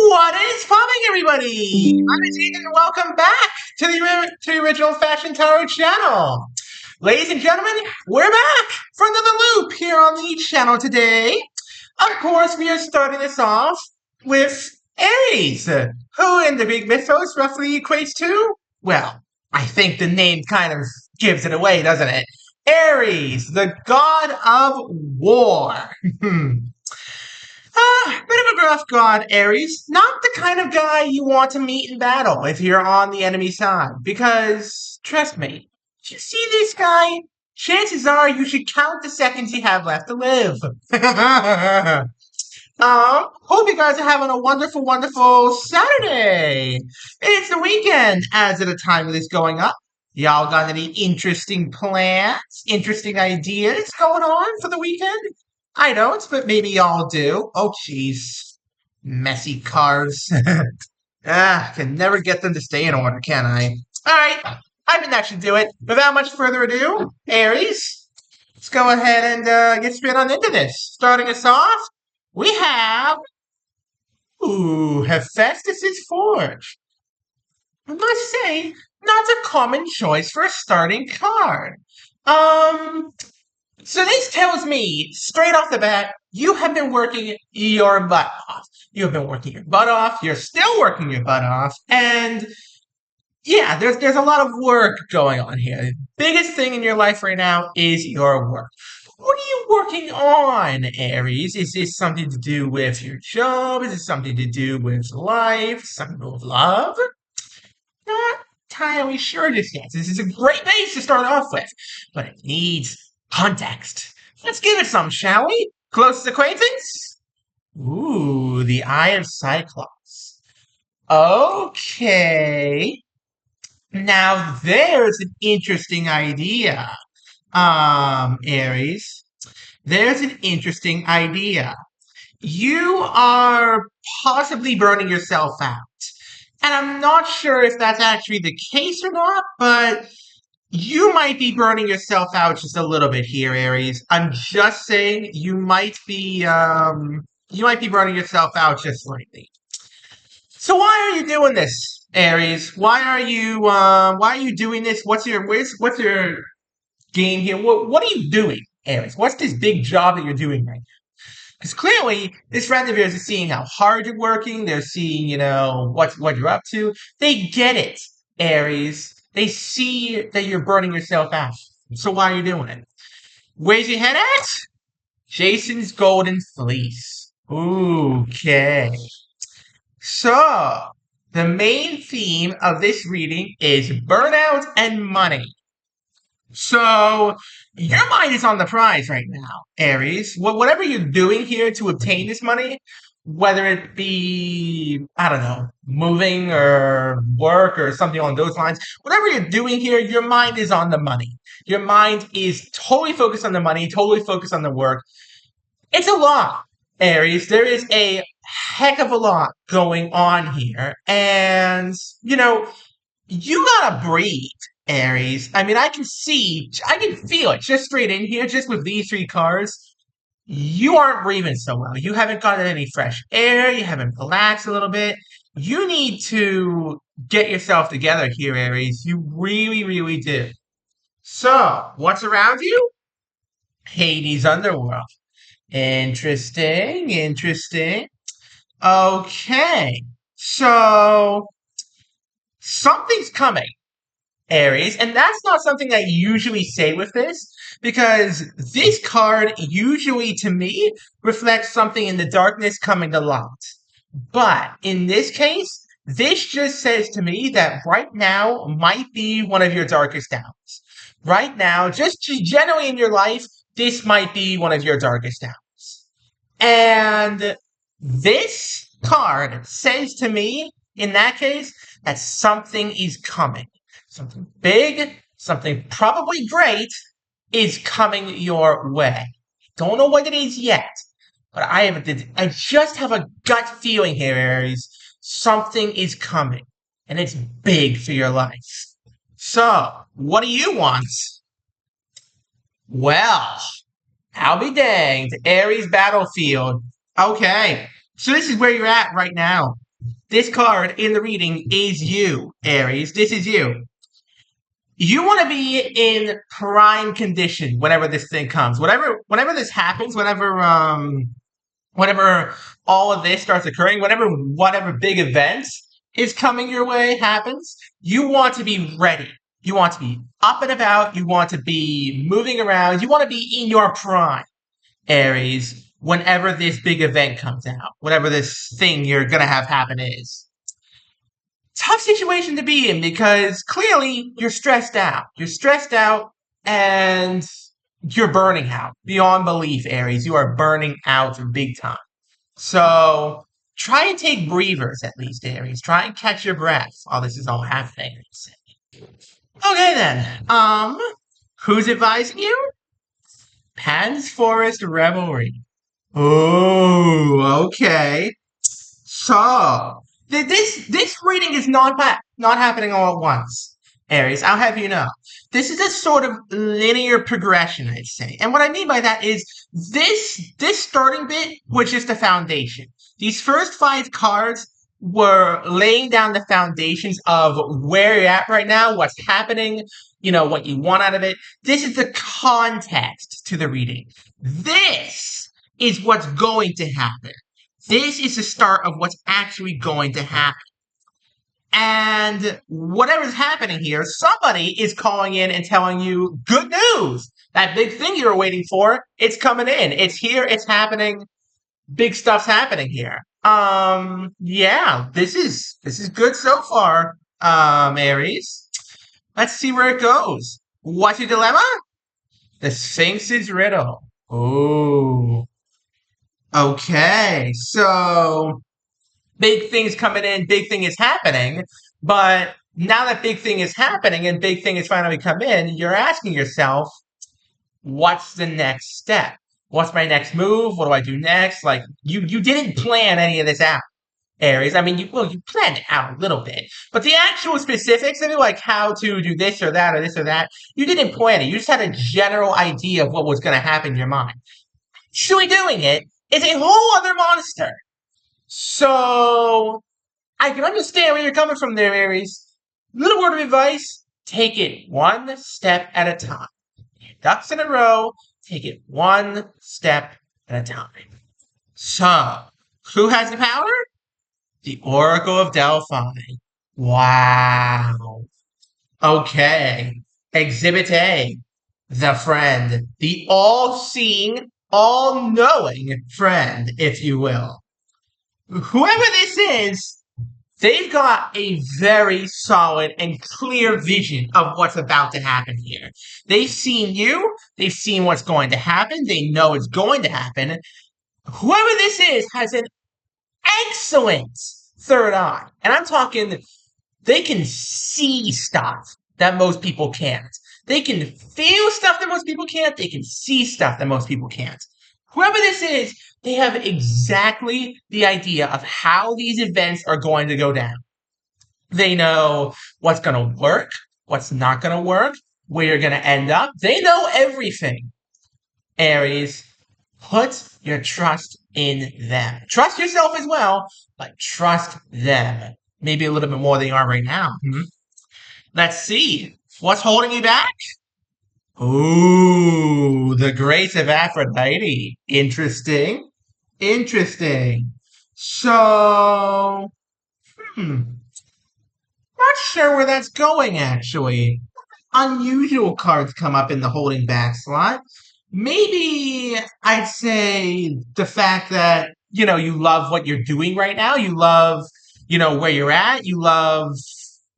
What is popping, everybody? I'm Ethan, and welcome back to the original Fashion Tarot channel. Ladies and gentlemen, we're back for another loop here on the channel today. Of course, we are starting this off with Aries, who in the big mythos roughly equates to, well, I think the name kind of gives it away, doesn't it? Aries, the god of war. Bit of a gruff god, Aries. Not the kind of guy you want to meet in battle if you're on the enemy side. Because, trust me, if you see this guy, chances are you should count the seconds you have left to live. Hope you guys are having a wonderful, wonderful Saturday. It's the weekend as of the time of this going up. Y'all got any interesting plans, interesting ideas going on for the weekend? I don't, but maybe y'all do. Oh, jeez. Messy cars. Can never get them to stay in order, can I? Alright, I think that should do it. Without much further ado, Aries, let's go ahead and get straight on into this. Starting us off, we have... Hephaestus's Forge. I must say, not a common choice for a starting card. So this tells me, straight off the bat, you have been working your butt off. You have been working your butt off, you're still working your butt off, and yeah, there's a lot of work going on here. The biggest thing in your life right now is your work. What are you working on, Aries? Is this something to do with your job? Is it something to do with life? Something with love? Not entirely sure just yet. This is a great base to start off with, but it needs context. Let's give it some, shall we? Closest acquaintance? The Eye of Cyclops. Okay. Now there's an interesting idea, Aries. There's an interesting idea. You are possibly burning yourself out. And I'm not sure if that's actually the case or not, but you might be burning yourself out just a little bit here, Aries. I'm just saying you might be burning yourself out just slightly. So why are you doing this, Aries? Why are you doing this? What's your game here? What are you doing, Aries? What's this big job that you're doing right now? Because clearly, this friend of yours is seeing how hard you're working. They're seeing, what you're up to. They get it, Aries. They see that you're burning yourself out. So why are you doing it? Where's your head at? Jason's Golden Fleece. Okay. So, the main theme of this reading is burnout and money. So, your mind is on the prize right now, Aries. Whatever you're doing here to obtain this money, whether it be, I don't know, moving or work or something along those lines, whatever you're doing here, your mind is on the money. Your mind is totally focused on the money, totally focused on the work. It's a lot, Aries. There is a heck of a lot going on here. And, you gotta breathe, Aries. I mean, I can feel it just straight in here, just with these three cards. You aren't breathing so well. You haven't gotten any fresh air. You haven't relaxed a little bit. You need to get yourself together here, Aries. You really, really do. So, what's around you? Hades Underworld. Interesting, interesting. Okay. So, something's coming, Aries, and that's not something I usually say with this, because this card usually, to me, reflects something in the darkness coming to light. But in this case, this just says to me that right now might be one of your darkest hours. Right now, just generally in your life, this might be one of your darkest hours. And this card says to me, in that case, that something is coming. Something big, something probably great is coming your way. Don't know what it is yet, but I just have a gut feeling here, Aries. Something is coming, and it's big for your life. So, what do you want? Well, I'll be danged. Aries battlefield. Okay, so this is where you're at right now. this card in the reading is you, Aries. This is you. You want to be in prime condition whenever this thing comes. Whenever this happens, whenever all of this starts occurring, whenever whatever big event is coming your way happens, you want to be ready. You want to be up and about. You want to be moving around. You want to be in your prime, Aries, whenever this big event comes out, whatever this thing you're going to have happen is. Tough situation to be in because clearly you're stressed out. You're stressed out and you're burning out beyond belief, Aries. You are burning out big time. So try and take breathers at least, Aries. Try and catch your breath while this is all happening. Okay then. Who's advising you? Pan's Forest Revelry. Oh, okay. So this reading is not happening all at once, Aries. I'll have you know. This is a sort of linear progression, I'd say. And what I mean by that is this starting bit was just a foundation. These first 5 cards were laying down the foundations of where you're at right now, what's happening, what you want out of it. This is the context to the reading. This is what's going to happen. This is the start of what's actually going to happen. And whatever's happening here, somebody is calling in and telling you good news. That big thing you were waiting for, it's coming in. It's here, it's happening. Big stuff's happening here. Yeah, this is good so far, Aries. Let's see where it goes. What's your dilemma? The Sphinx's riddle. Ooh. Okay, so big thing's coming in, big thing is happening, but now that big thing is happening and big thing has finally come in, you're asking yourself, what's the next step? What's my next move? What do I do next? Like, you didn't plan any of this out, Aries. I mean, you planned it out a little bit, but the actual specifics of it, like how to do this or that or this or that, you didn't plan it. You just had a general idea of what was going to happen in your mind. Actually doing it is a whole other monster. So, I can understand where you're coming from there, Aries. Little word of advice, take it one step at a time. Ducks in a row, take it one step at a time. So, who has the power? The Oracle of Delphi. Wow. Okay. Exhibit A. The friend. The all-seeing, all-knowing friend, if you will. Whoever this is, they've got a very solid and clear vision of what's about to happen here. They've seen you. They've seen what's going to happen. They know it's going to happen. Whoever this is has an excellent third eye. And I'm talking, they can see stuff that most people can't. They can feel stuff that most people can't. They can see stuff that most people can't. Whoever this is, they have exactly the idea of how these events are going to go down. They know what's going to work, what's not going to work, where you're going to end up. They know everything. Aries, put your trust in them. Trust yourself as well, but trust them. Maybe a little bit more than you are right now. Let's see. What's holding you back? Ooh, the grace of Aphrodite. Interesting. Interesting. So, not sure where that's going, actually. Unusual cards come up in the holding back slot. Maybe I'd say the fact that, you love what you're doing right now. You love, where you're at. You love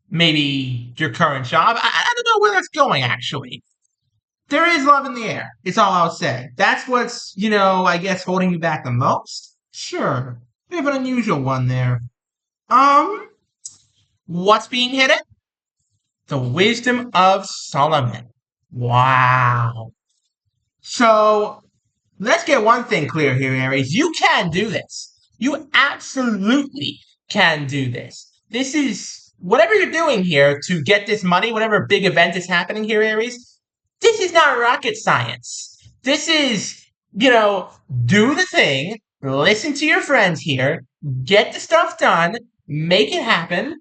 maybe your current job. I don't know where that's going, actually. There is love in the air. It's all I'll say. That's what's, I guess holding you back the most. Sure. We have an unusual one there. What's being hidden? The wisdom of Solomon. Wow. So, let's get one thing clear here, Aries. You can do this. You absolutely can do this. This is, whatever you're doing here to get this money, whatever big event is happening here, Aries, this is not rocket science. This is, do the thing, listen to your friends here, get the stuff done, make it happen,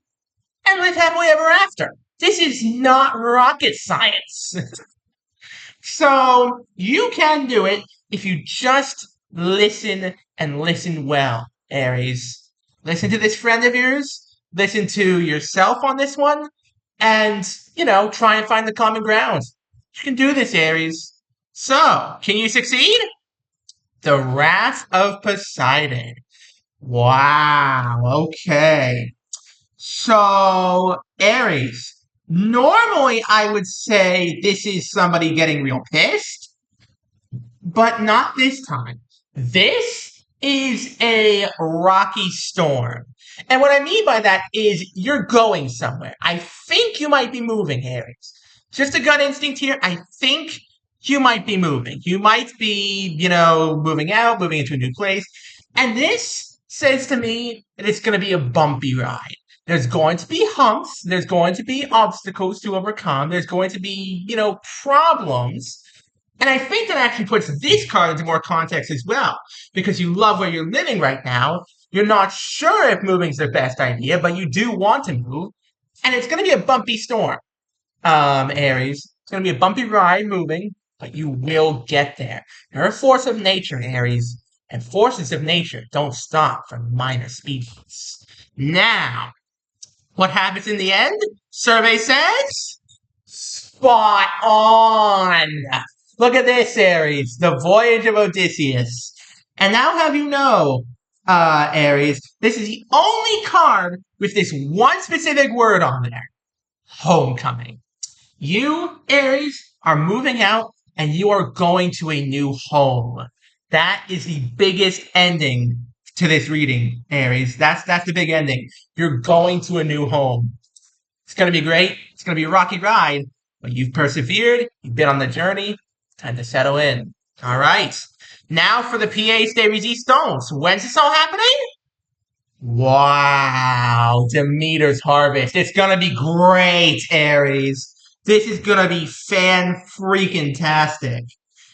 and live happily ever after. This is not rocket science. So you can do it if you just listen and listen well, Aries. Listen to this friend of yours, listen to yourself on this one, and, try and find the common ground. You can do this, Aries. So, can you succeed? The Wrath of Poseidon. Wow, okay. So, Aries, normally I would say this is somebody getting real pissed, but not this time. This is a rocky storm. And what I mean by that is you're going somewhere. I think you might be moving, Aries. Just a gut instinct here. I think you might be moving. You might be, moving out, moving into a new place. And this says to me that it's going to be a bumpy ride. There's going to be humps. There's going to be obstacles to overcome. There's going to be, problems. And I think that actually puts this card into more context as well, because you love where you're living right now. You're not sure if moving's the best idea, but you do want to move. And it's going to be a bumpy storm, Aries. It's going to be a bumpy ride moving, but you will get there. You're a force of nature, Aries. And forces of nature don't stop for minor speed bumps. Now, what happens in the end? Survey says, spot on. Look at this, Aries, the voyage of Odysseus. And now have you know, Aries, this is the only card with this one specific word on there. Homecoming. You, Aries, are moving out and you are going to a new home. That is the biggest ending to this reading, Aries. That's the big ending. You're going to a new home. It's going to be great. It's going to be a rocky ride, but you've persevered. You've been on the journey. Time to settle in. All right. Now for the PA Stay Resistance. When's this all happening? Wow. Demeter's Harvest. It's going to be great, Aries. This is going to be fan-freaking-tastic.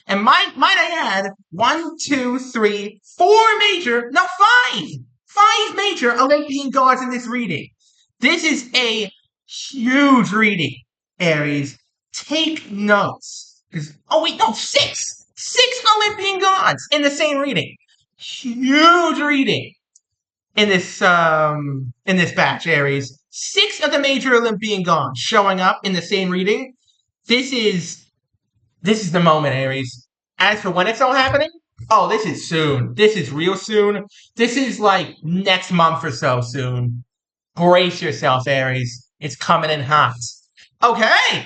And might I add, 1, 2, 3, 4 major, no, 5 major Olympian gods in this reading. This is a huge reading, Aries. Take notes. Oh wait, no, 6 Olympian gods in the same reading. Huge reading in this batch, Aries. 6 of the major Olympian gods showing up in the same reading. This is the moment, Aries. As for when it's all happening, oh, this is soon. This is real soon. This is like next month or so soon. Brace yourself, Aries. It's coming in hot. Okay.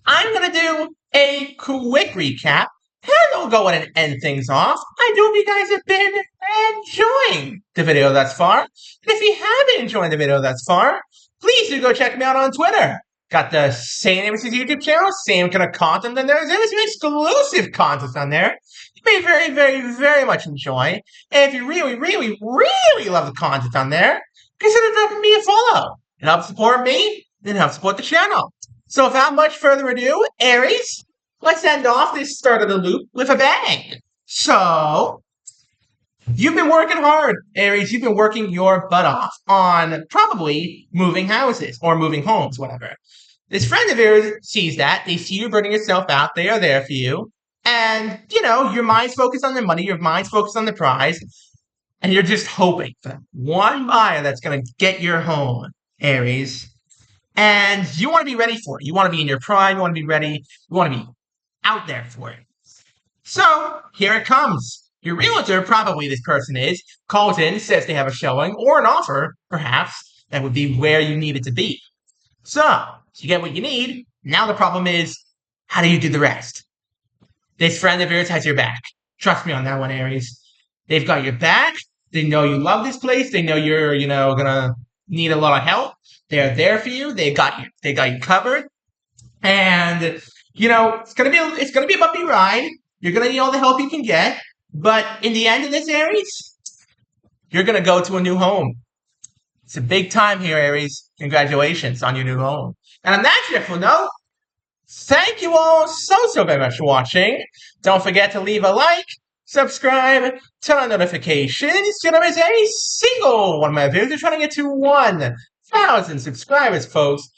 I'm going to do a quick recap, and I'll go ahead and end things off. I do hope you guys have been enjoying the video thus far. And if you haven't enjoyed the video thus far, please do go check me out on Twitter. Got the same name as his YouTube channel, same kind of content, and there's some exclusive content on there you may very, very, very much enjoy. And if you really, really, really love the content on there, consider dropping me a follow. It helps support me, and it helps support the channel. So without much further ado, Aries, let's end off this start of the loop with a bang. So, you've been working hard, Aries. You've been working your butt off on probably moving houses or moving homes, whatever. This friend of yours sees that. They see you burning yourself out. They are there for you. And, your mind's focused on the money. Your mind's focused on the prize. And you're just hoping for that one buyer that's going to get your home, Aries. And you want to be ready for it. You want to be in your prime. You want to be ready. You want to be out there for it. So, here it comes. Your realtor, probably this person is, calls in, says they have a showing or an offer, perhaps, that would be where you need it to be. So, you get what you need. Now the problem is, how do you do the rest? This friend of yours has your back. Trust me on that one, Aries. They've got your back. They know you love this place. They know you're, gonna need a lot of help. They're there for you. They got you covered. And, it's gonna be a bumpy ride. You're gonna need all the help you can get. But in the end of this, Aries, you're gonna go to a new home. It's a big time here, Aries. Congratulations on your new home. And on that cheerful note, thank you all so very much for watching. Don't forget to leave a like, subscribe, turn on notifications. You know, as a single one of my videos, we're trying to get to 1,000 subscribers, folks.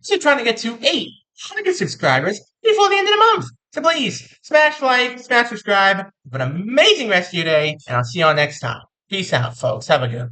So trying to get to 800 subscribers before the end of the month. So please, smash like, smash subscribe. Have an amazing rest of your day, and I'll see you all next time. Peace out, folks. Have a good one.